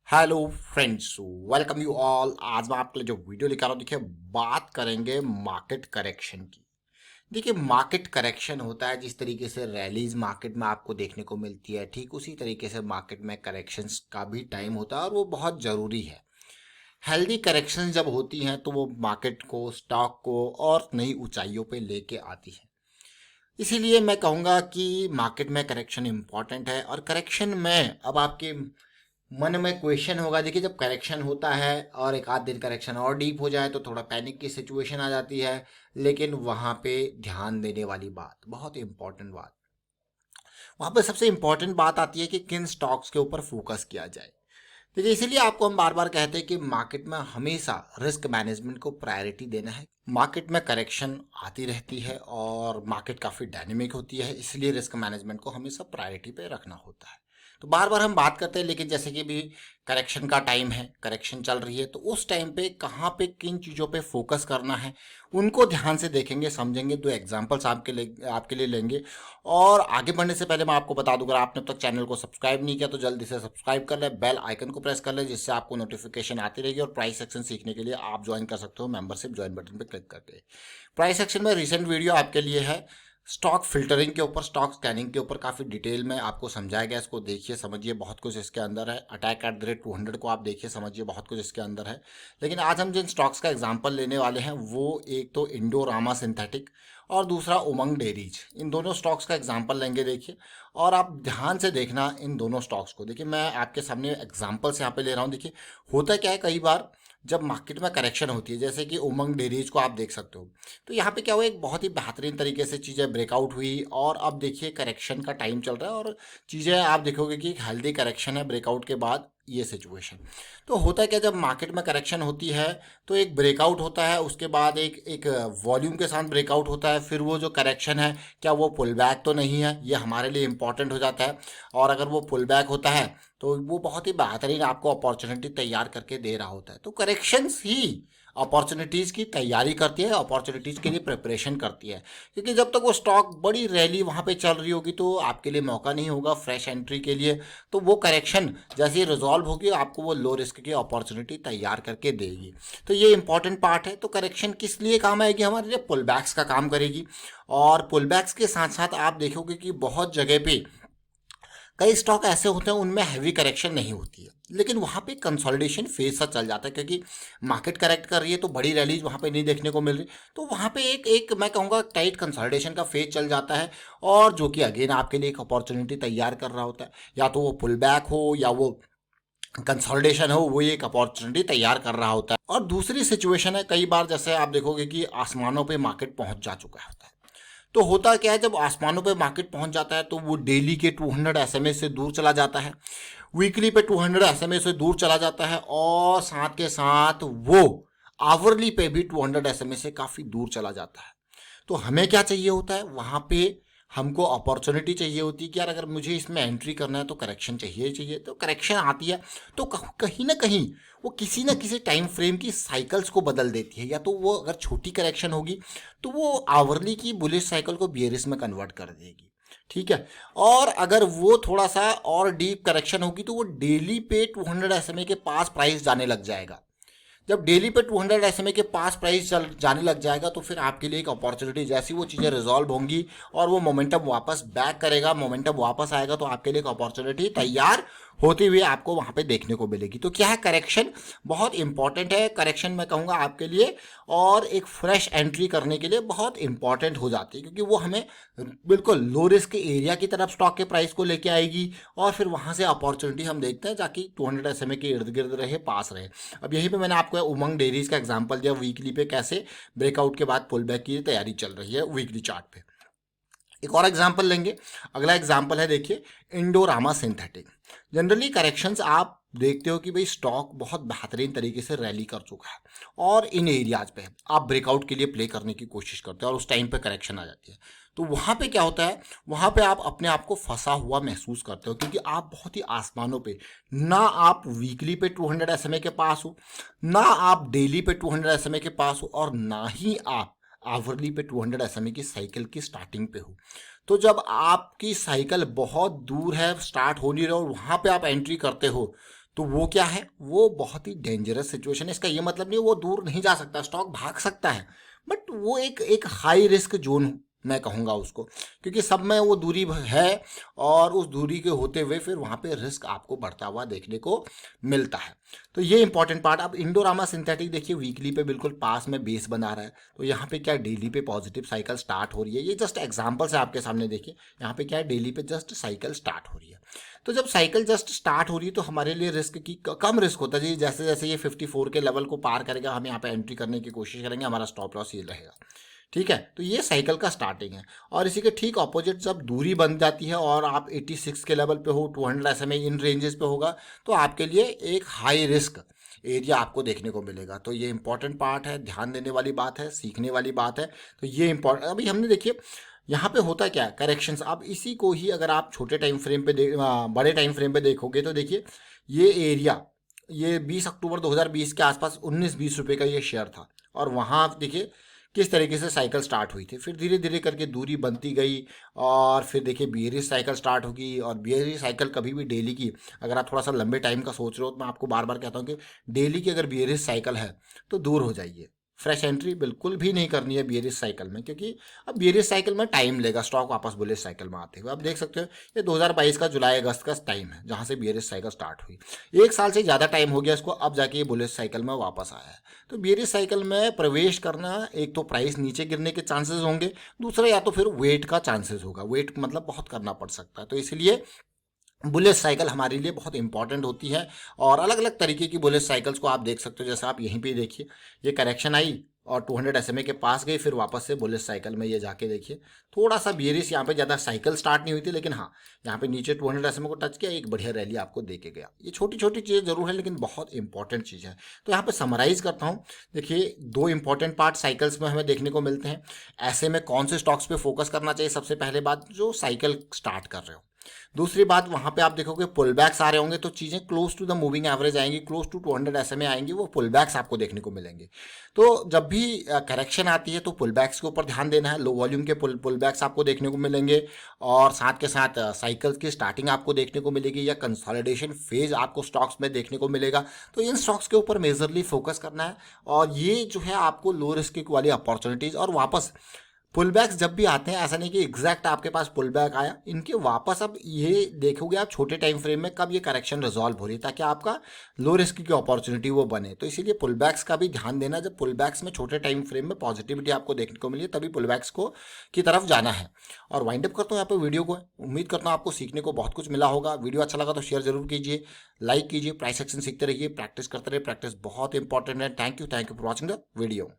Hello friends, welcome you all. आज मैं आपके लिए जो वीडियो लेकर आ रहा हूँ, देखिए बात करेंगे मार्केट करेक्शन की। देखिए मार्केट करेक्शन होता है, जिस तरीके से रैलीज मार्केट में आपको देखने को मिलती है, ठीक उसी तरीके से मार्केट में करेक्शंस का भी टाइम होता है और वो बहुत ज़रूरी है। हेल्दी करेक्शन जब होती हैं तो वो मार्केट को, स्टॉक को और नई ऊंचाइयों पे लेके आती है। इसीलिए मैं कहूँगा कि मार्केट में करेक्शन इम्पॉर्टेंट है। और करेक्शन में अब आपके मन में क्वेश्चन होगा, देखिए जब करेक्शन होता है और एक आध दिन करेक्शन और डीप हो जाए तो थोड़ा पैनिक की सिचुएशन आ जाती है। लेकिन वहाँ पे ध्यान देने वाली बात, बहुत इंपॉर्टेंट बात, वहाँ पे सबसे इंपॉर्टेंट बात आती है कि किन स्टॉक्स के ऊपर फोकस किया जाए। देखिए इसीलिए आपको हम बार बार कहते हैं कि मार्केट में हमेशा रिस्क मैनेजमेंट को प्रायोरिटी देना है। मार्केट में करेक्शन आती रहती है और मार्केट काफ़ी डायनेमिक होती है, इसलिए रिस्क मैनेजमेंट को हमेशा प्रायोरिटी पे रखना होता है। तो बार बार हम बात करते हैं, लेकिन जैसे कि भी करेक्शन का टाइम है, करेक्शन चल रही है, तो उस टाइम पे कहाँ पे किन चीज़ों पे फोकस करना है उनको ध्यान से देखेंगे, समझेंगे। दो एग्जांपल्स आपके लिए लेंगे। और आगे बढ़ने से पहले मैं आपको बता दूं, अगर आपने अब तक चैनल को सब्सक्राइब नहीं किया तो जल्दी से सब्सक्राइब कर ले, बेल आइकन को प्रेस कर ले, जिससे आपको नोटिफिकेशन आती रहेगी। और प्राइस सेक्शन सीखने के लिए आप ज्वाइन कर सकते हो मेंबरशिप ज्वाइन बटन पर क्लिक करके। प्राइस सेक्शन में रिसेंट वीडियो आपके लिए है, स्टॉक फिल्टरिंग के ऊपर, स्टॉक स्कैनिंग के ऊपर काफ़ी डिटेल में आपको समझाया गया। इसको देखिए, समझिए, बहुत कुछ इसके अंदर है। अटैक एट द रेट 200 को आप देखिए, समझिए, बहुत कुछ इसके अंदर है। लेकिन आज हम जिन स्टॉक्स का एग्जांपल लेने वाले हैं वो एक तो इंडोरामा सिंथेटिक और दूसरा उमंग डेयरीज, इन दोनों स्टॉक्स का एग्जांपल लेंगे। देखिए, और आप ध्यान से देखना इन दोनों स्टॉक्स को। देखिए मैं आपके सामने एग्जांपल्स यहाँ पे ले रहा हूँ। देखिए होता क्या है, कई बार जब मार्केट में करेक्शन होती है, जैसे कि उमंग डेयरीज को आप देख सकते हो, तो यहाँ पे क्या हुआ, एक बहुत ही बेहतरीन तरीके से चीज़ें ब्रेकआउट हुई और अब देखिए करेक्शन का टाइम चल रहा है और चीज़ें आप देखोगे कि एक हेल्दी करेक्शन है ब्रेकआउट के बाद, ये सिचुएशन। तो होता है क्या, जब मार्केट में करेक्शन होती है तो एक ब्रेकआउट होता है, उसके बाद एक एक वॉल्यूम के साथ ब्रेकआउट होता है। फिर वो जो करेक्शन है, क्या वो पुल बैक तो नहीं है, ये हमारे लिए इंपॉर्टेंट हो जाता है। और अगर वो पुल बैक होता है तो वो बहुत ही बेहतरीन आपको अपॉर्चुनिटी तैयार करके दे रहा होता है। तो करेक्शंस ही अपॉर्चुनिटीज़ की तैयारी करती है, अपॉर्चुनिटीज़ के लिए प्रिपरेशन करती है। क्योंकि जब तक वो स्टॉक बड़ी रैली वहाँ पे चल रही होगी तो आपके लिए मौका नहीं होगा फ्रेश एंट्री के लिए। तो वो करेक्शन जैसे ही रिजॉल्व होगी, आपको वो लो रिस्क की अपॉर्चुनिटी तैयार करके देगी। तो ये इंपॉर्टेंट पार्ट है। तो करेक्शन किस लिए काम आएगी, हमारे लिए पुल बैक्स का काम करेगी। और पुल बैक्स के साथ साथ आप देखोगे कि बहुत जगह पे कई स्टॉक ऐसे होते हैं उनमें हैवी करेक्शन नहीं होती है, लेकिन वहाँ पे कंसोलिडेशन फेज सा चल जाता है, क्योंकि मार्केट करेक्ट कर रही है तो बड़ी रैलीज वहाँ पे नहीं देखने को मिल रही। तो वहाँ पे एक एक मैं कहूँगा टाइट कंसोलिडेशन का फेज चल जाता है, और जो कि अगेन आपके लिए एक अपॉर्चुनिटी तैयार कर रहा होता है। या तो वो पुल बैक हो या वो कंसोलिडेशन हो, वो एक अपॉर्चुनिटी तैयार कर रहा होता है। और दूसरी सिचुएशन है, कई बार जैसे आप देखोगे कि आसमानों पे मार्केट पहुंच जा चुका होता है। तो होता क्या है, जब आसमानों पे मार्केट पहुंच जाता है तो वो डेली के 200 एसएमए से दूर चला जाता है, वीकली पे 200 एसएमए से दूर चला जाता है, और साथ के साथ वो आवरली पे भी 200 एसएमए से काफ़ी दूर चला जाता है। तो हमें क्या चाहिए होता है वहाँ पे, हमको अपॉर्चुनिटी चाहिए होती है कि यार अगर मुझे इसमें एंट्री करना है तो करेक्शन चाहिए ही चाहिए। तो करेक्शन आती है तो कहीं ना कहीं वो किसी ना किसी टाइम फ्रेम की साइकिल्स को बदल देती है। या तो वो अगर छोटी करेक्शन होगी तो वो आवरली की बुलिश साइकिल को बियरिश में कन्वर्ट कर देगी, ठीक है। और अगर वो थोड़ा सा और डीप करेक्शन होगी तो वो डेली पे 200 एसएमए के पास प्राइस जाने लग जाएगा। जब डेली पे 200 एसएमए के पास प्राइस चल जाने लग जाएगा तो फिर आपके लिए एक अपॉर्चुनिटी, जैसी वो चीज़ें रिजॉल्व होंगी और वो मोमेंटम वापस बैक करेगा, मोमेंटम वापस आएगा, तो आपके लिए एक अपॉर्चुनिटी तैयार होती हुई आपको वहाँ पे देखने को मिलेगी। तो क्या है, करेक्शन बहुत इंपॉर्टेंट है। करेक्शन मैं कहूँगा आपके लिए और एक फ्रेश एंट्री करने के लिए बहुत इंपॉर्टेंट हो जाती है, क्योंकि वो हमें बिल्कुल लो रिस्क एरिया की तरफ स्टॉक के प्राइस को लेके आएगी, और फिर वहाँ से अपॉर्चुनिटी हम देखते हैं जाकि 200 एसएमए के इर्द गिर्द रहे, पास रहे। अब यहीं पे मैंने आपको उमंग डेयरीज का एग्जांपल दिया, वीकली पे कैसे ब्रेकआउट के बाद पुल बैक की तैयारी चल रही है वीकली चार्ट पे। एक और एग्जांपल लेंगे। अगला एग्जांपल है, देखिए, इंडोरामा सिंथेटिक। जनरली करेक्शंस आप देखते हो कि भाई स्टॉक बहुत बेहतरीन तरीके से रैली कर चुका है और इन एरियाज पे आप ब्रेकआउट के लिए प्ले करने की कोशिश करते हो और उस टाइम पे करेक्शन आ जाती है। तो वहाँ पे क्या होता है, वहाँ पे आप अपने आप को फंसा हुआ महसूस करते हो, क्योंकि आप बहुत ही आसमानों पे, ना आप वीकली पे 200 एसएमए के पास हो, ना आप डेली पे 200 एसएमए के पास हो, और ना ही आप आवरली पे 200 एसएमए की साइकिल की स्टार्टिंग पे हो। तो जब आपकी साइकिल बहुत दूर है, स्टार्ट हो नहीं रहा और वहाँ पे आप एंट्री करते हो, तो वो क्या है, वो बहुत ही डेंजरस सिचुएशन है। इसका ये मतलब नहीं वो दूर नहीं जा सकता, स्टॉक भाग सकता है, बट वो एक हाई रिस्क जोन मैं कहूँगा उसको, क्योंकि सब में वो दूरी है और उस दूरी के होते हुए फिर वहाँ पे रिस्क आपको बढ़ता हुआ देखने को मिलता है। तो ये इंपॉर्टेंट पार्ट। अब इंडोरामा सिंथेटिक देखिए वीकली पे बिल्कुल पास में बेस बना रहा है, तो यहाँ पे क्या डेली पे पॉजिटिव साइकिल स्टार्ट हो रही है। ये जस्ट एग्जाम्पल्स है आपके सामने, देखिए यहाँ पे क्या है, डेली पे जस्ट साइकिल स्टार्ट हो रही है। तो जब साइकिल जस्ट स्टार्ट हो रही है तो हमारे लिए रिस्क की कम रिस्क होता है जी। जैसे जैसे ये 54 के लेवल को पार करेगा हम यहाँ पे एंट्री करने की कोशिश करेंगे, हमारा स्टॉप लॉस ये रहेगा। ठीक है, तो ये साइकिल का स्टार्टिंग है। और इसी के ठीक ऑपोजिट जब दूरी बन जाती है और आप 86 के लेवल पे हो, 200 SMA इन रेंजेस पे होगा, तो आपके लिए एक हाई रिस्क एरिया आपको देखने को मिलेगा। तो ये इंपॉर्टेंट पार्ट है, ध्यान देने वाली बात है, सीखने वाली बात है। तो ये इंपॉर्टेंट, अभी हमने देखिए यहाँ पे होता क्या है, करेक्शंस। अब इसी को ही अगर आप छोटे टाइम फ्रेम पे बड़े टाइम फ्रेम पे देखोगे तो देखिए ये एरिया, ये 20 अक्टूबर 2020 के आसपास 19-20 रुपए का ये शेयर था, और वहाँ आप देखिए किस तरीके से साइकिल स्टार्ट हुई थी, फिर धीरे धीरे करके दूरी बनती गई, और फिर देखिए बियरिश साइकिल स्टार्ट होगी। और बियरिश साइकिल कभी भी डेली की, अगर आप थोड़ा सा लंबे टाइम का सोच रहे हो तो मैं आपको बार बार कहता हूँ कि डेली की अगर बियरिश साइकिल है तो दूर हो जाइए। फ्रेश एंट्री बिल्कुल भी नहीं करनी है बियरिश साइकिल में, क्योंकि अब बियरिश साइकिल में टाइम लेगा स्टॉक वापस बुलिश साइकिल में आते हुए। आप देख सकते हो ये 2022 का जुलाई अगस्त का टाइम है जहां से बियरिश साइकिल स्टार्ट हुई। एक साल से ज़्यादा टाइम हो गया इसको, अब जाके ये बुलिश साइकिल में वापस आया है। तो बियरिश साइकिल में प्रवेश करना, एक तो प्राइस नीचे गिरने के चांसेस होंगे, दूसरा या तो फिर वेट का चांसेस होगा। वेट मतलब बहुत करना पड़ सकता है। तो इसलिए बुलेट साइकिल हमारे लिए बहुत इंपॉर्टेंट होती है। और अलग अलग तरीके की बुलेट साइकिल्स को आप देख सकते हो, जैसे आप यहीं पे देखिए ये करेक्शन आई और 200 SMA के पास गई, फिर वापस से बुलेट साइकिल में ये जाके देखिए थोड़ा सा बियरिश, यहाँ पे ज़्यादा साइकिल स्टार्ट नहीं हुई थी, लेकिन हाँ यहाँ पे नीचे 200 SMA को टच किया, एक बढ़िया रैली आपको दे के गया। ये छोटी छोटी चीज़ें जरूर है लेकिन बहुत इंपॉर्टेंट चीज़ है। तो यहाँ पे समराइज करता हूँ। देखिए दो इंपॉर्टेंट पार्ट साइकिल्स में हमें देखने को मिलते हैं। ऐसे में कौन से स्टॉक्स पे फोकस करना चाहिए, सबसे पहले बात जो साइकिल स्टार्ट कर रहे हो। दूसरी बात, वहां पे आप देखोगे पुल बैक्स आ रहे होंगे तो चीजें close to the moving average आएंगी, क्लोज टू 200 SMA आएंगी, वो पुल बैक्स आपको देखने को मिलेंगे। तो जब भी करेक्शन आती है तो पुल बैक्स के ऊपर ध्यान देना है। लो वॉल्यूम के पुल बैक्स आपको देखने को मिलेंगे, और साथ के साथ साइकिल की स्टार्टिंग आपको देखने को मिलेगी, या कंसोलिडेशन फेज आपको स्टॉक्स में देखने को मिलेगा। तो इन स्टॉक्स के ऊपर मेजरली फोकस करना है, और ये जो है आपको लो रिस्क वाली अपॉर्चुनिटीज, और वापस पुल बैक्स जब भी आते हैं, ऐसा नहीं कि एग्जैक्ट आपके पास पुल बैक आया, इनके वापस अब ये देखोगे आप छोटे टाइम फ्रेम में कब ये करेक्शन रिजॉल्व हो रही है, ताकि आपका लो रिस्क की अपॉर्चुनिटी वो बने। तो इसीलिए पुल बैक्स का भी ध्यान देना, जब पुल बैक्स में छोटे टाइम फ्रेम में पॉजिटिविटी आपको देखने को मिली तभी पुल बैक्स को की तरफ जाना है। और वाइंड अप करता हूँ यहाँ पे वीडियो को। उम्मीद करता हूँ आपको सीखने को बहुत कुछ मिला होगा। वीडियो अच्छा लगा तो शेयर जरूर कीजिए, लाइक कीजिए, प्राइस एक्शन सीखते रहिए, प्रैक्टिस करते रहिए। प्रैक्टिस बहुत इंपॉर्टेंट है। Thank you for watching the video.